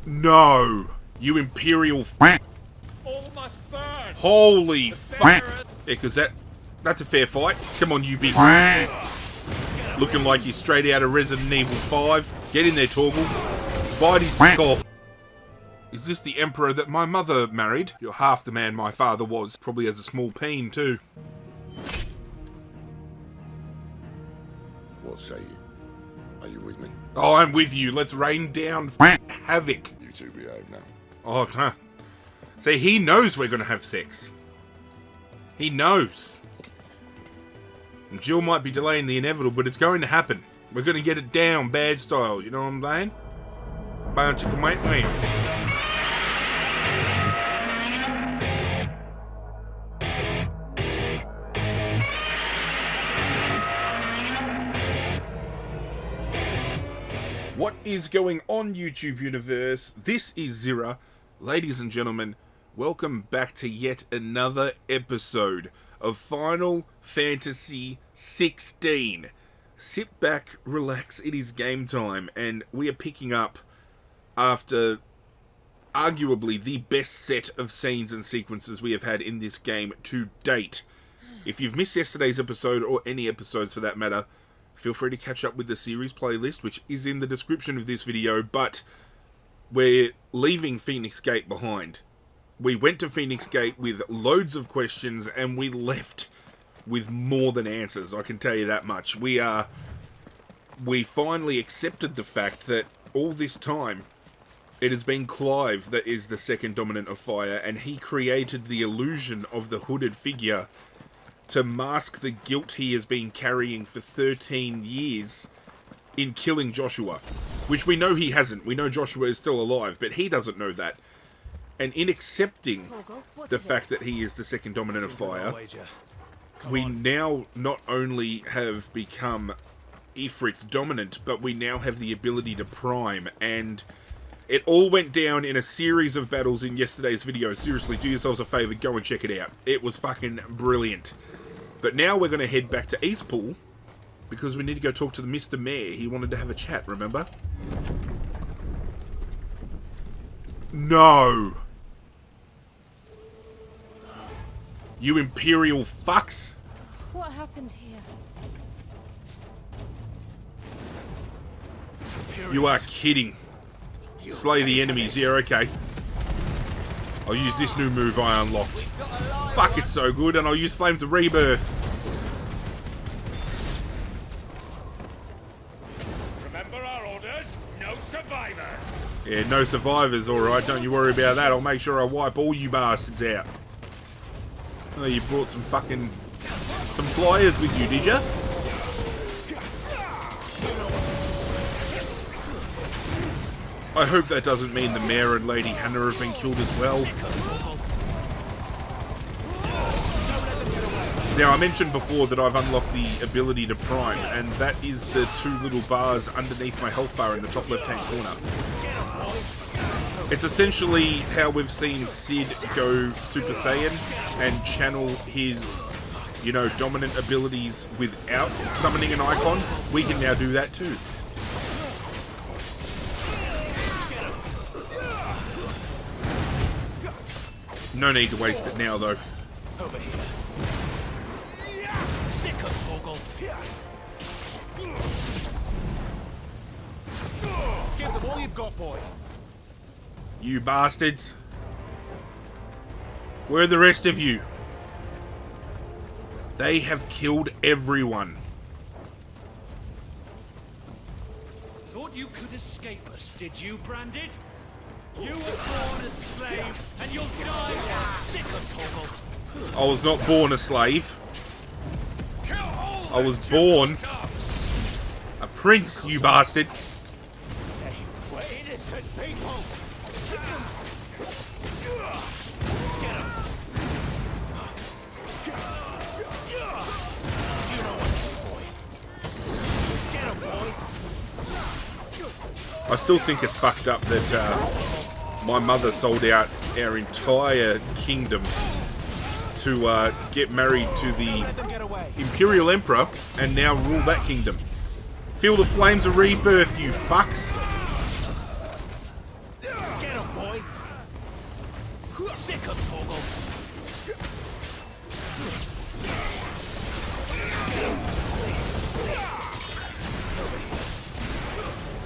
No! You Imperial All must burn. Holy fuck! Yeah, because that's a fair fight. Come on, you big... Looking like you're straight out of Resident Evil 5. Get in there, Torgal. Bite his dick off. Is this the Emperor that my mother married? You're half the man my father was. Probably has a small peen, too. What say you? Are you with me? Oh, I'm with you. Let's rain down havoc. You two behave now. Oh, huh. See, he knows we're going to have sex. He knows. And Jill might be delaying the inevitable, but it's going to happen. We're going to get it down, bad style. You know what I'm saying? Bunch of wait, man. What is going on, YouTube universe? This is Zirra. Ladies and gentlemen, welcome back to yet another episode of Final Fantasy XVI. Sit back, relax, it is game time, and we are picking up after arguably the best set of scenes and sequences we have had in this game to date. If you've missed yesterday's episode, or any episodes for that matter, feel free to catch up with the series playlist, which is in the description of this video, but we're leaving Phoenix Gate behind. We went to Phoenix Gate with loads of questions, and we left with more than answers, I can tell you that much. We finally accepted the fact that all this time, it has been Clive that is the second dominant of fire, and he created the illusion of the hooded figure to mask the guilt he has been carrying for 13 years in killing Joshua. Which we know he hasn't. We know Joshua is still alive, but he doesn't know that. And in accepting the fact that he is the second dominant of fire, we now not only have become Ifrit's dominant, but we now have the ability to prime, and it all went down in a series of battles in yesterday's video. Seriously, do yourselves a favour, go and check it out. It was fucking brilliant. But now we're going to head back to Eastpool, because we need to go talk to the Mr. Mayor. He wanted to have a chat, remember? No! You Imperial fucks! What happened here? You are kidding. Slay the enemies. Yeah, okay. I'll use this new move I unlocked. Fuck, it's so good, and I'll use Flames of Rebirth. Remember our orders? No survivors. Yeah, no survivors, alright. Don't you worry about that. I'll make sure I wipe all you bastards out. Oh, you brought some fucking... some flyers with you, did ya? I hope that doesn't mean the Mayor and Lady Hannah have been killed as well. Now, I mentioned before that I've unlocked the ability to prime, and that is the two little bars underneath my health bar in the top left-hand corner. It's essentially how we've seen Sid go Super Saiyan and channel his, you know, dominant abilities without summoning an icon. We can now do that too. No need to waste it now, though. Over here. Sick of Torgal. Give them all you've got, boy. You bastards. Where are the rest of you? They have killed everyone. Thought you could escape us, did you, Branded? You were born a slave, and you'll die. Sick of Torgal. I was not born a slave. I was born a prince, you bastard. They were innocent people. Get him. You know what to do, boy. Get him, boy. I still think it's fucked up that my mother sold out our entire kingdom to get married to the Imperial Emperor and now rule that kingdom. Feel the flames of rebirth, you fucks. boy. Sick of Toggle.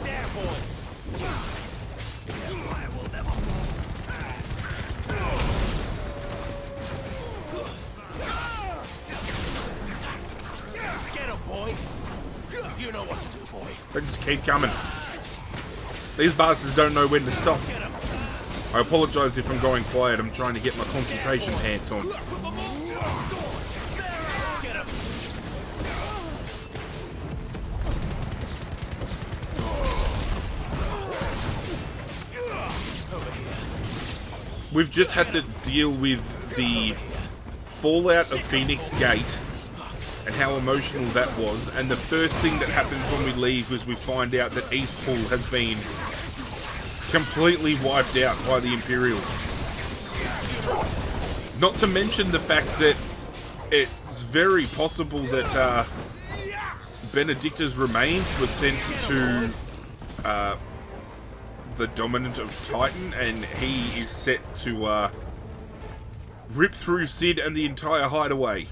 There, boy. I will never fall. Get him, boy. You know what to do, boy. They just keep coming. These bastards don't know when to stop. I apologise if I'm going quiet. I'm trying to get my concentration pants on. Get him. We've just had to deal with the fallout of Phoenix Gate and how emotional that was, and the first thing that happens when we leave is we find out that Eastpool has been completely wiped out by the Imperials. Not to mention the fact that it's very possible that Benedicta's remains were sent to the Dominant of Titan, and he is set to rip through Sid and the entire hideaway.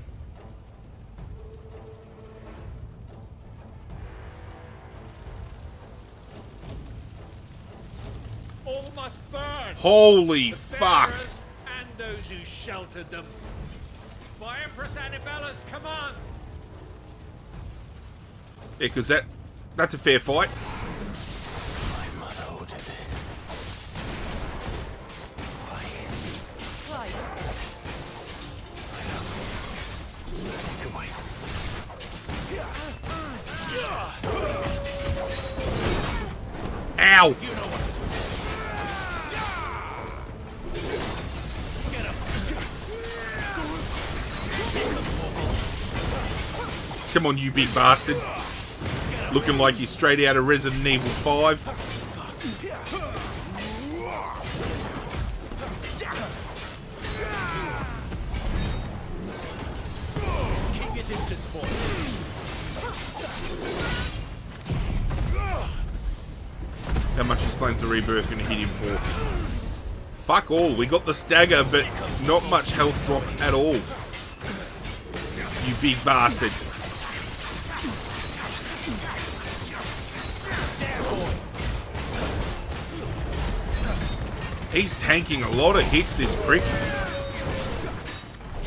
All must burn. Holy The fuck! bearers and those who sheltered them. By Empress Annabella's command. Yeah, because that's a fair fight. My mother ordered this. Clive, Take away. Ow! You know what to do. Get him. Sick of Toggle. Come on, you big bastard. Looking like you're straight out of Resident Evil 5. Keep your distance, boy. How much is Flames of Rebirth going to hit him for? Fuck all. We got the stagger, but not much health drop at all. You big bastard. He's tanking a lot of hits, this prick.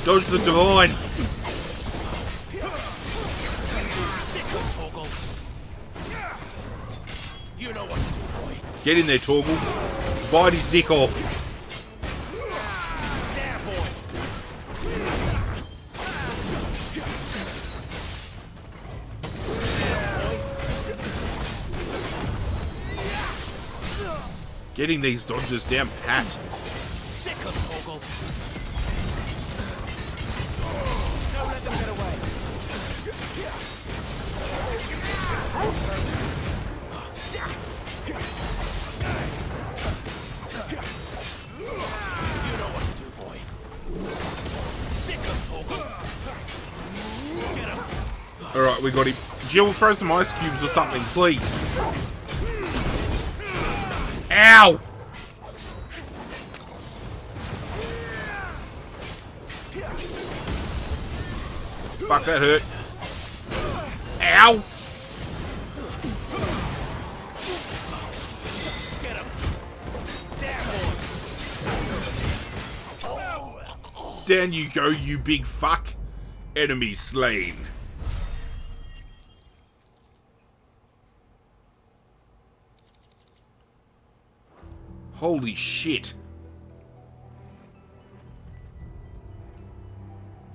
Dodge the divine. Sick of Toggle. You know what to do, boy. Get in there, Torgal. Bite his dick off. There, boy. Getting these dodges down pat. Sick of Toggle. Don't let them get away. You know what to do, boy. Sick of Toggle. Get him. Alright, we got him. Jill, throw some ice cubes or something, please. Ow! Fuck, that hurt. Ow! Get him. There, boy. Down you go, you big fuck. Enemy slain. Holy shit.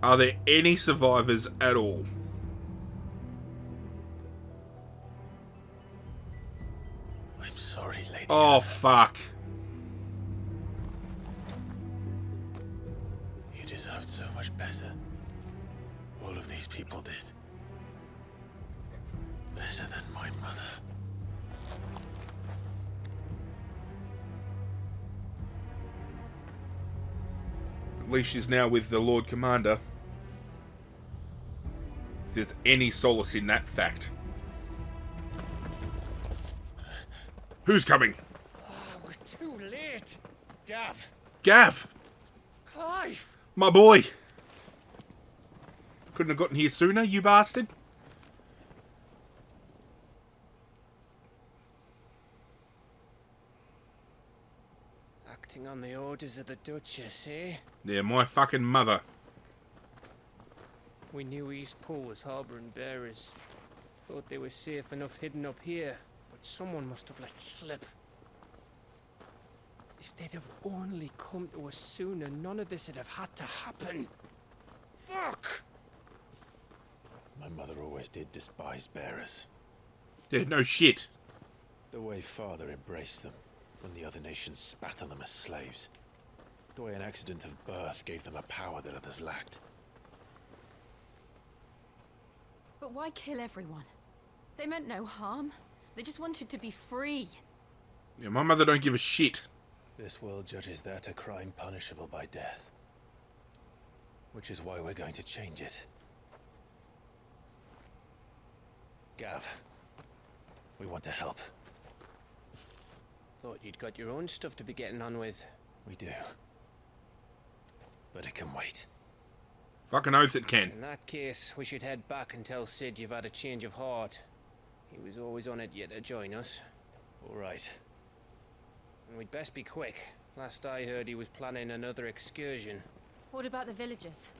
Are there any survivors at all? I'm sorry, lady. Oh, fuck. You deserved so much better. All of these people did. Better than my mother. At least she's now with the Lord Commander. If there's any solace in that fact. Who's coming? We're too late. Gav! Gav! Clive! My boy! Couldn't have gotten here sooner, you bastard. Acting on the orders of the Duchess, eh? Yeah, my fucking mother. We knew East Pool was harbouring bearers. Thought they were safe enough hidden up here, but someone must have let slip. If they'd have only come to us sooner, none of this would have had to happen. Fuck! My mother always did despise bearers. Yeah, no shit. The way father embraced them when the other nations spat on them as slaves. The way an accident of birth gave them a power that others lacked. But why kill everyone? They meant no harm. They just wanted to be free. Yeah, my mother don't give a shit. This world judges that a crime punishable by death. Which is why we're going to change it. Gav, we want to help. Thought you'd got your own stuff to be getting on with. We do. But it can wait. Fucking oath it can. In that case, we should head back and tell Sid you've had a change of heart. He was always on it yet to join us. All right. And we'd best be quick. Last I heard, he was planning another excursion. What about the villagers?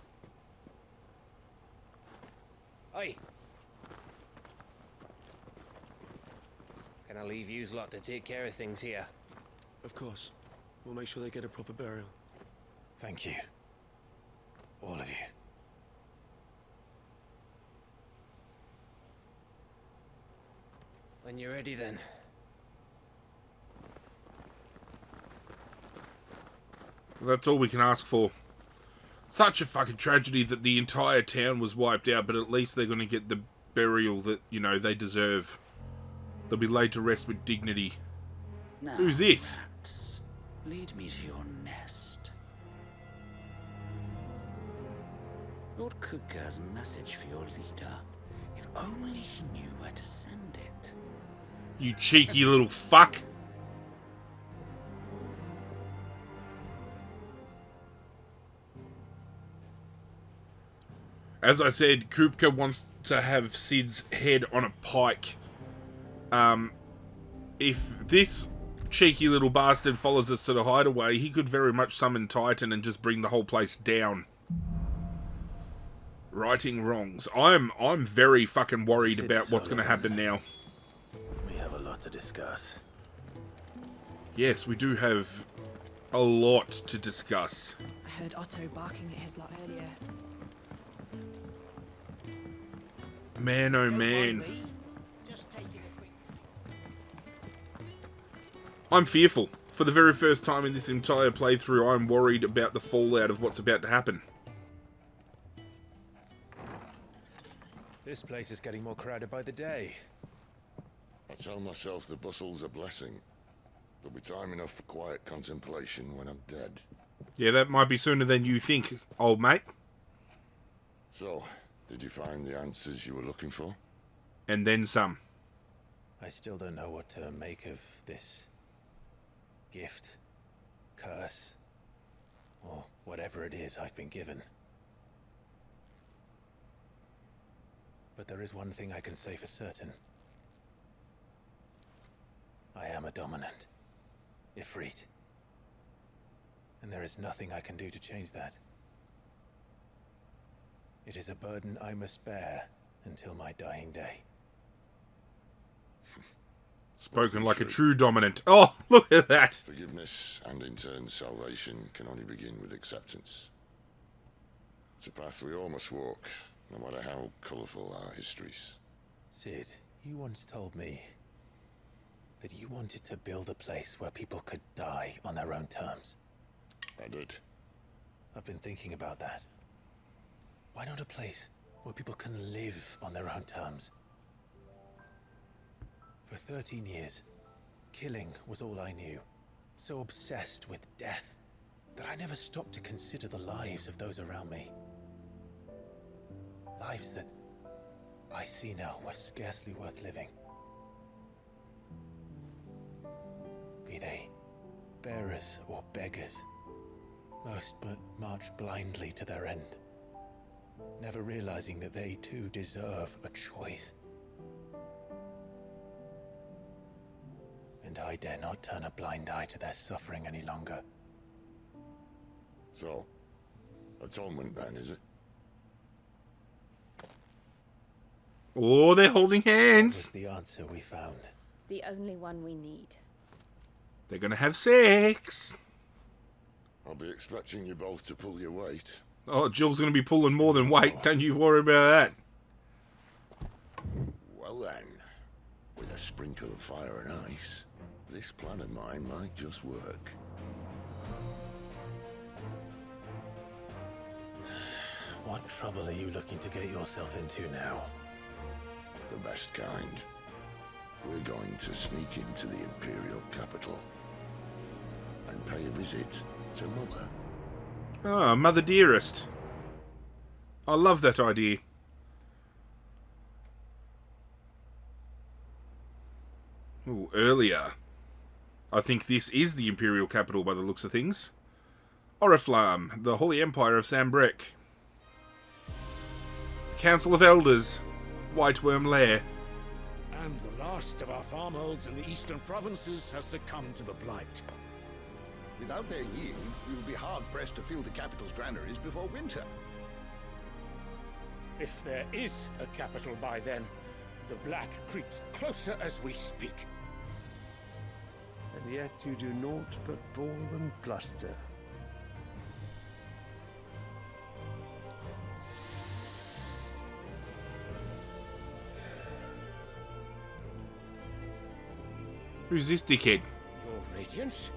Aye. Can I leave yous lot to take care of things here? Of course. We'll make sure they get a proper burial. Thank you. All of you. When you're ready, then. That's all we can ask for. Such a fucking tragedy that the entire town was wiped out, but at least they're going to get the burial that, you know, they deserve. They'll be laid to rest with dignity. Now, Who's this? rats, lead me to your nest. Lord Kupka's message for your leader. If only he knew where to send it. You cheeky little fuck. As I said, Kupka wants to have Sid's head on a pike. If this cheeky little bastard follows us to the hideaway, he could very much summon Titan and just bring the whole place down. Righting wrongs. I'm very fucking worried about what's going to happen now. We have a lot to discuss. Yes, we do have a lot to discuss. I heard Otto barking at his lot earlier. Man, oh man. I'm fearful. For the very first time in this entire playthrough, I'm worried about the fallout of what's about to happen. This place is getting more crowded by the day. I tell myself the bustle's a blessing. There'll be time enough for quiet contemplation when I'm dead. Yeah, that might be sooner than you think, old mate. So, did you find the answers you were looking for? And then some. I still don't know what to make of this gift, curse, or whatever it is I've been given. But there is one thing I can say for certain. I am a dominant, Ifrit. And there is nothing I can do to change that. It is a burden I must bear until my dying day. Spoken like a true dominant. Oh, look at that. Forgiveness and in turn salvation can only begin with acceptance. It's a path we all must walk, no matter how colourful our histories. Sid, you once told me that you wanted to build a place where people could die on their own terms. I did. I've been thinking about that. Why not a place where people can live on their own terms? For 13 years, killing was all I knew. So obsessed with death that I never stopped to consider the lives of those around me. Lives that I see now were scarcely worth living. Be they bearers or beggars. Most march blindly to their end, never realizing that they too deserve a choice. And I dare not turn a blind eye to their suffering any longer. So, atonement then, is it? Oh, they're holding That hands. was the answer we found. The only one we need. They're gonna have sex. I'll be expecting you both to pull your weight. Oh, Jill's gonna be pulling more than weight. Don't you worry about that. Well then, with a sprinkle of fire and ice, this plan of mine might just work. What trouble are you looking to get yourself into now? The best kind. We're going to sneak into the Imperial capital and pay a visit to Mother. Ah, Mother Dearest. I love that idea. Ooh, earlier. I think this is the Imperial capital by the looks of things. Oriflamme, the Holy Empire of Sambrek. Council of Elders, White Worm Lair. And the last of our farmholds in the eastern provinces has succumbed to the blight. Without their yield, we will be hard-pressed to fill the capital's granaries before winter. If there is a capital by then, the black creeps closer as we speak. And yet you do naught but bawl and bluster. Who's this dickhead? Your Radiance?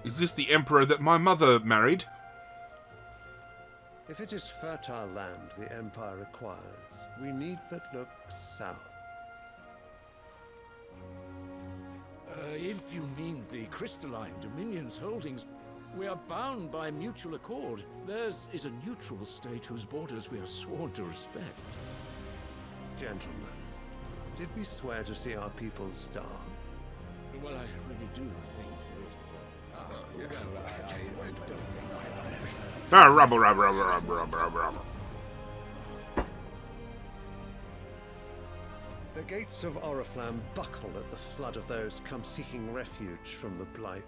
Is this the Emperor that my mother married? If it is fertile land the Empire requires, we need but look south. If you mean the crystalline Dominion's holdings, we are bound by mutual accord. Theirs is a neutral state whose borders we are sworn to respect. Gentlemen, did we swear to see our people starve? Well, I really do think that... Ah, rubble, rubble, rubble, rubble, rubble, rubble, rubble. The gates of Oriflamme buckle at the flood of those come seeking refuge from the blight.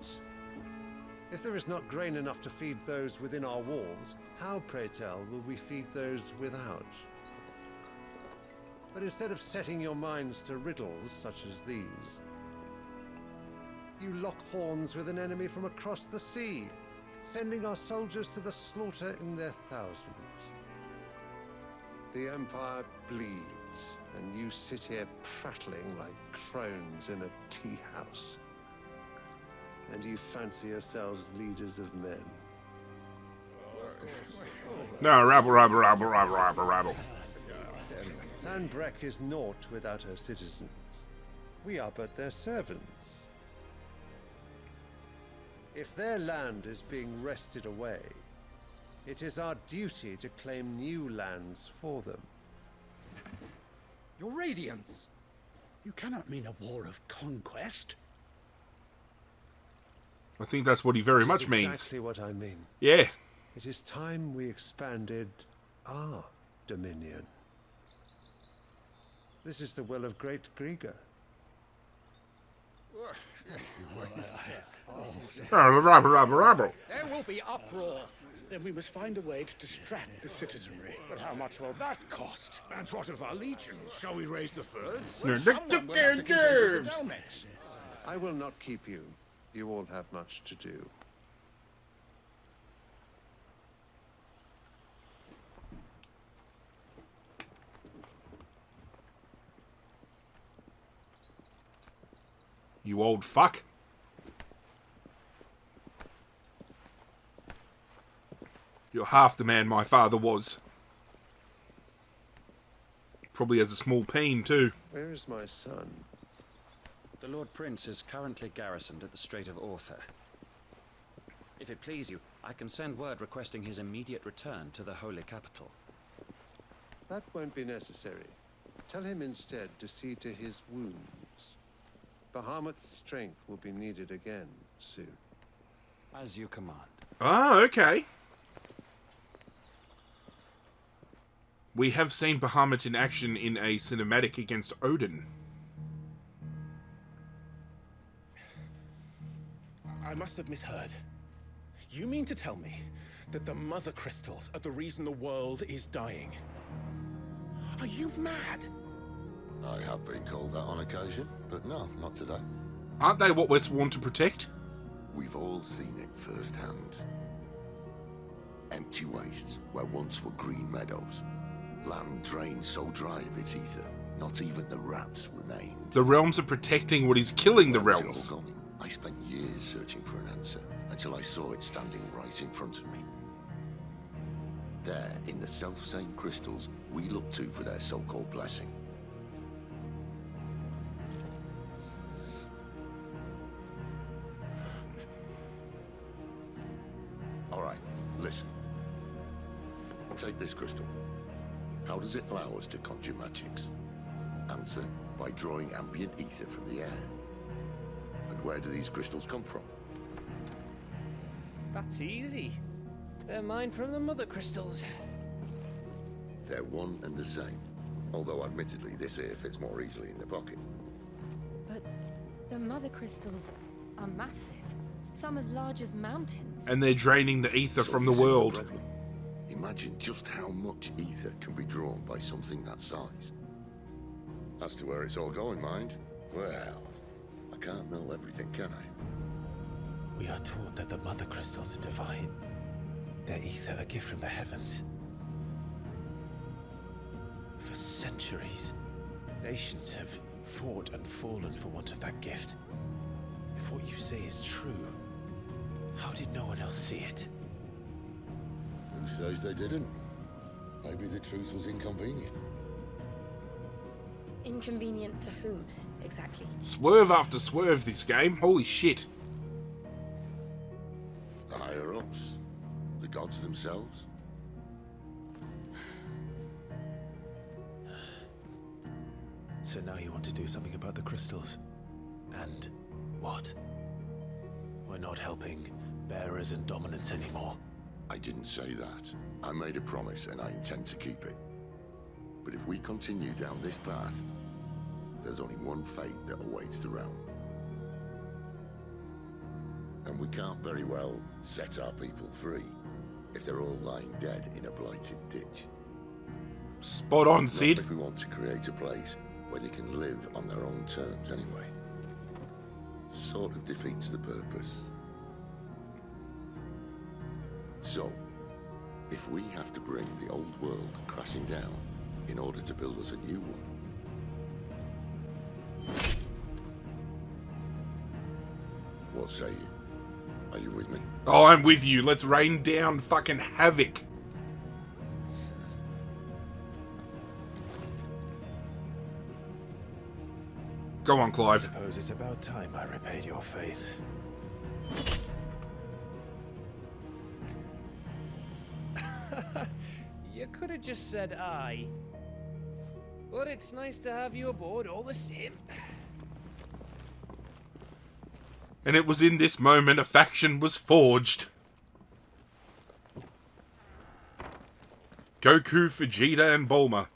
If there is not grain enough to feed those within our walls, how, pray tell, will we feed those without? But instead of setting your minds to riddles such as these, you lock horns with an enemy from across the sea, sending our soldiers to the slaughter in their thousands. The Empire bleeds, and you sit here prattling like crones in a tea house. And you fancy yourselves leaders of men. No, rabble, rabble, rabble, rabble, rabble, rabble. Sambrek is naught without her citizens. We are but their servants. If their land is being wrested away, it is our duty to claim new lands for them. Your Radiance! You cannot mean a war of conquest. I think that's what he very much means. Exactly what I mean. Yeah. It is time we expanded our dominion. This is the will of great Griga. Rabble, rabble, rabble, rabble. There will be uproar. Then we must find a way to distract the citizenry. But how much will that cost? And what of our legions? Shall we raise the thirds? No, Someone will have to contend with the Dalmex. I will not keep you. You all have much to do. You old fuck. You're half the man my father was. Probably has a small peen, too. Where is my son? The Lord Prince is currently garrisoned at the Strait of Author. If it please you, I can send word requesting his immediate return to the Holy Capital. That won't be necessary. Tell him instead to see to his wounds. Bahamut's strength will be needed again soon. As you command. Oh, okay. We have seen Bahamut in action in a cinematic against Odin. I must have misheard. You mean to tell me that the mother crystals are the reason the world is dying? Are you mad? I have been called that on occasion, but no, not today. Aren't they what we're sworn to protect? We've all seen it firsthand. Empty wastes where once were green meadows. Land drained so dry of its ether, not even the rats remained. The realms are protecting what is killing the realms. I spent years searching for an answer, until I saw it standing right in front of me. There, in the self-same crystals we look to for their so-called blessing. Alright, listen. Take this crystal. How does it allow us to conjure magics? Answer, by drawing ambient ether from the air. And where do these crystals come from? That's easy. They're mined from the mother crystals. They're one and the same. Although admittedly this here fits more easily in the pocket. But the mother crystals are massive. Some as large as mountains. And they're draining the ether So from the this is world. problem. Imagine just how much ether can be drawn by something that size. As to where it's all going, mind, well, I can't know everything, can I? We are taught that the mother crystals are divine. Their ether a gift from the heavens. For centuries, nations have fought and fallen for want of that gift. If what you say is true, how did no one else see it? Who says they didn't? Maybe the truth was inconvenient. Inconvenient to whom, exactly? Swerve after swerve this game. Holy shit. The higher-ups? The gods themselves? So now you want to do something about the crystals? And what? We're not helping bearers and dominants anymore. I didn't say that. I made a promise and I intend to keep it. But if we continue down this path, there's only one fate that awaits the realm. And we can't very well set our people free if they're all lying dead in a blighted ditch. Spot on, Sid. Not if we want to create a place where they can live on their own terms anyway. Sort of defeats the purpose. So, if we have to bring the old world crashing down in order to build us a new one, what say you? Are you with me? Oh, I'm with you. Let's rain down fucking havoc. Go on, Clive. I suppose it's about time I repaid your faith. You could have just said aye. But it's nice to have you aboard all the same. And it was in this moment a faction was forged. Goku, Vegeta, and Bulma.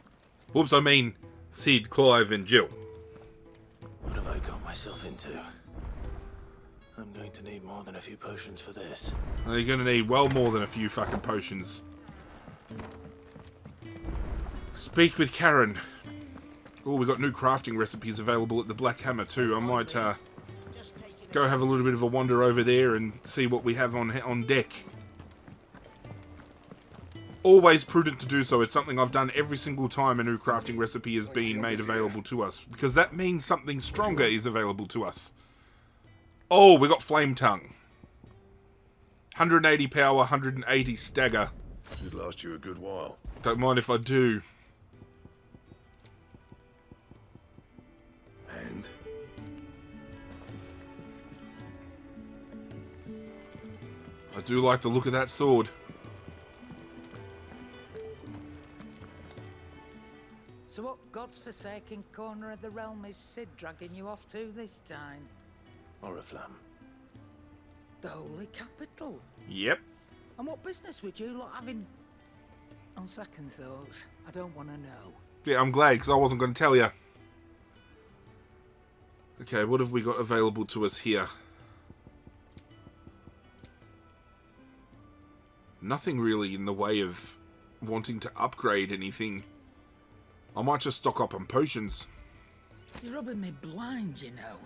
Whoops, I mean Sid, Clive, and Jill. What have I got myself into? I'm going to need more than a few potions for this. You're going to need well more than a few fucking potions. Speak with Karen. Oh, we got new crafting recipes available at the Black Hammer too. I might go have a little bit of a wander over there and see what we have on deck. Always prudent to do so. It's something I've done every single time a new crafting recipe has been made available to us, because that means something stronger is available to us. Oh, we got Flame Tongue. 180 power, 180 stagger. It'd last you a good while. Don't mind if I do. And? I do like the look of that sword. So what God's forsaken corner of the realm is Sid dragging you off to this time? Oriflamme. The holy capital. Yep. And what business would you lot having? On second thoughts, I don't want to know. Yeah, I'm glad, because I wasn't going to tell you. Okay, what have we got available to us here? Nothing really in the way of wanting to upgrade anything. I might just stock up on potions. You're rubbing me blind, you know.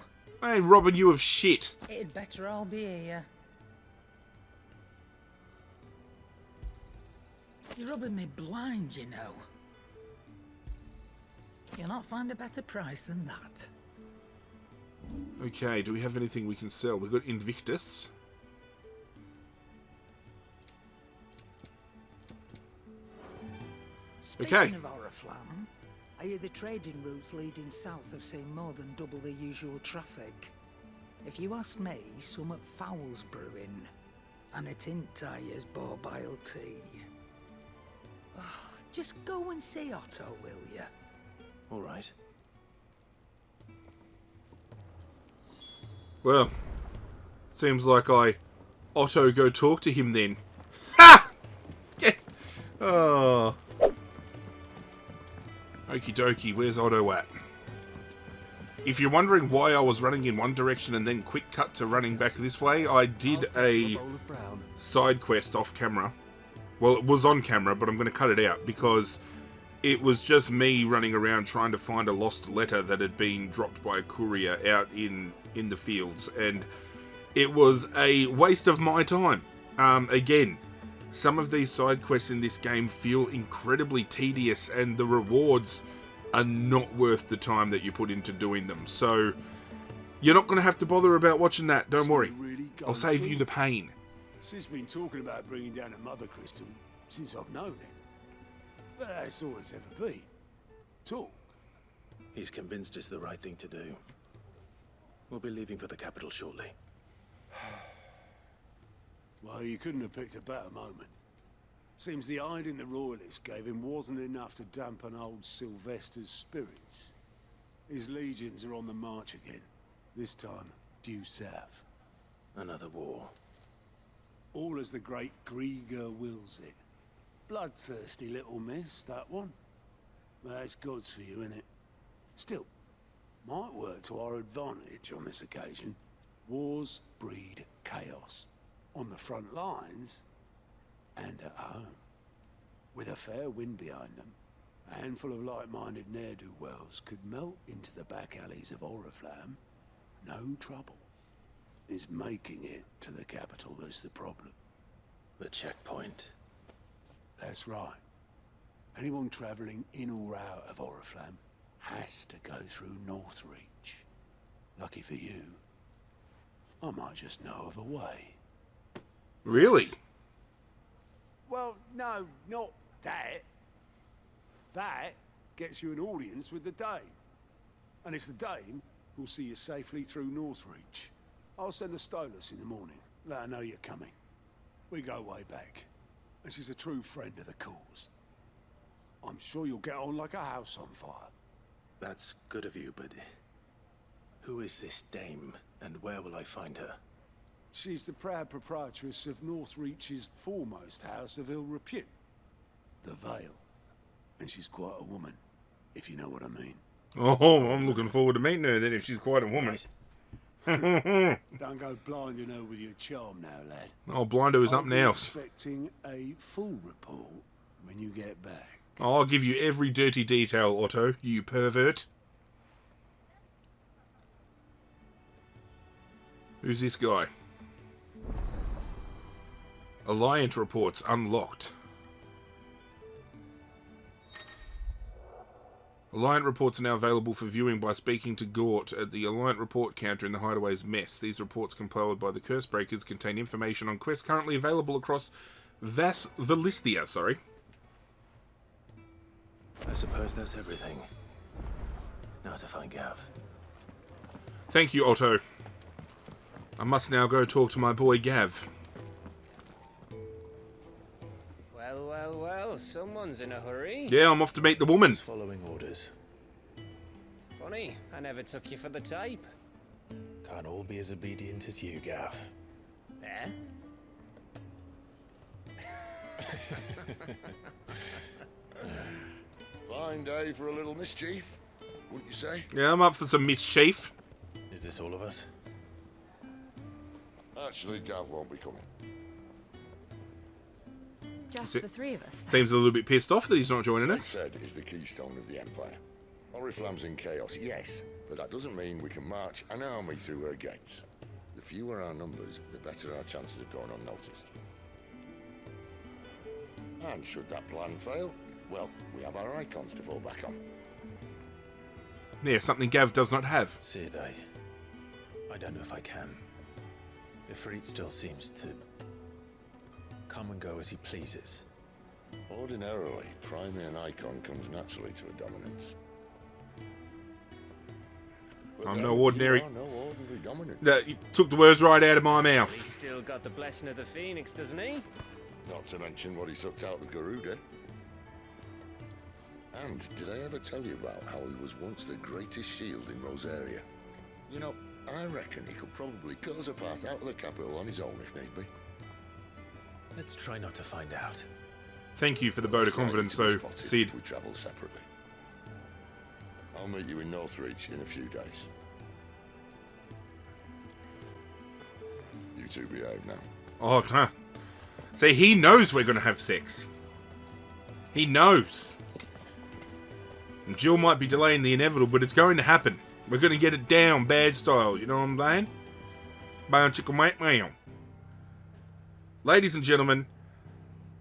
I ain't robbing you of shit. It'd better all be here. You're rubbing me blind, you know. You'll not find a better price than that. Okay, do we have anything we can sell? We've got Invictus. Speaking of Oriflamme, I hear the trading routes leading south have seen more than double the usual traffic. If you ask me, somewhat foul's brewing, and it entires borbile tea. Oh, just go and see Otto, will ya? All right. Well, seems like Otto go talk to him then. Ha! Yeah. Oh. Okie dokie, where's Otto at? If you're wondering why I was running in one direction and then quick cut to running back this way, I did a side quest off camera. Well, it was on camera, but I'm going to cut it out because it was just me running around trying to find a lost letter that had been dropped by a courier out in the fields, and it was a waste of my time. Again, some of these side quests in this game feel incredibly tedious, and the rewards are not worth the time that you put into doing them. So, you're not going to have to bother about watching that, don't worry. I'll save you the pain. Sid's been talking about bringing down a mother crystal since I've known it. But that's all it's ever been. Talk. He's convinced it's the right thing to do. We'll be leaving for the capital shortly. Well, you couldn't have picked a better moment. Seems the hiding the royalists gave him wasn't enough to dampen old Sylvester's spirits. His legions are on the march again. This time, due south. Another war. All as the great Grieger wills it. Bloodthirsty little miss, that one. That's God's for you, innit? Still, might work to our advantage on this occasion. Wars breed chaos. On the front lines, and at home. With a fair wind behind them, a handful of like-minded ne'er-do-wells could melt into the back alleys of Oriflamme. No trouble. It's making it to the capital that's the problem. The checkpoint. That's right. Anyone travelling in or out of Oriflamme has to go through Northreach. Lucky for you, I might just know of a way. Really? Well, no, not that. That gets you an audience with the Dane. And it's the Dane who'll see you safely through Northreach. I'll send a Stolas in the morning. Let her know you're coming. We go way back. And she's a true friend of the cause. I'm sure you'll get on like a house on fire. That's good of you, but who is this dame, and where will I find her? She's the proud proprietress of Northreach's foremost house of ill repute, the Vale. And she's quite a woman, if you know what I mean. Oh, I'm looking forward to meeting her then, if she's quite a woman. Don't go blinding her with your charm now, lad. I'll blind her with something else. Expecting a full report when you get back. I'll give you every dirty detail, Otto, you pervert. Who's this guy? Alliance reports unlocked. Alliant reports are now available for viewing by speaking to Gort at the Alliant report counter in the Hideaway's mess. These reports compiled by the Cursebreakers contain information on quests currently available across Valisthea, sorry. I suppose that's everything. Now to find Gav. Thank you, Otto. I must now go talk to my boy Gav. Well, someone's in a hurry. Yeah, I'm off to meet the woman. Following orders. Funny, I never took you for the type. Can't all be as obedient as you, Gav. Eh? Fine day for a little mischief, wouldn't you say? Yeah, I'm up for some mischief. Is this all of us? Actually, Gav won't be coming. Just the three of us. Seems a little bit pissed off that he's not joining Like us. said, is the keystone of the Empire. Oriflamme's in chaos, yes, but that doesn't mean we can march an army through her gates. The fewer our numbers, the better our chances of going unnoticed. And should that plan fail, well, we have our Eikons to fall back on. Yeah, something Gav does not have. Sid, I don't know if I can. Ifrit still seems to come and go as he pleases. Ordinarily, priming an Eikon comes naturally to a dominance. But I'm then no ordinary. you are no ordinary dominance. You took the words right out of my He's mouth. still got the blessing of the Phoenix, doesn't he? Not to mention what he sucked out of Garuda. And did I ever tell you about how he was once the greatest shield in Rosaria? You know, I reckon he could probably cut us a path out of the capital on his own if need be. Let's try not to find out. Thank you for the vote of confidence, though, Sid. We travel separately. I'll meet you in Northreach in a few days. You two behave now. Oh, huh. See, he knows we're going to have sex. He knows. And Jill might be delaying the inevitable, but it's going to happen. We're going to get it down, bad style. You know what I'm saying? Bam, chicka, mate, meow. Ladies and gentlemen,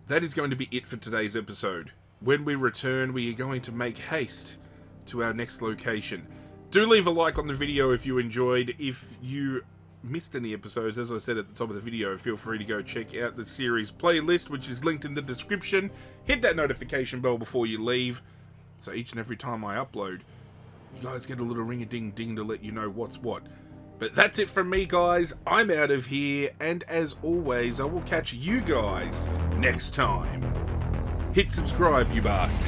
that is going to be it for today's episode. When we return, we are going to make haste to our next location. Do leave a like on the video if you enjoyed. If you missed any episodes, as I said at the top of the video, feel free to go check out the series playlist, which is linked in the description. Hit that notification bell before you leave, so each and every time I upload, you guys get a little ring-a-ding-ding to let you know what's what. But that's it from me, guys. I'm out of here, and as always, I will catch you guys next time. Hit subscribe, you bastard.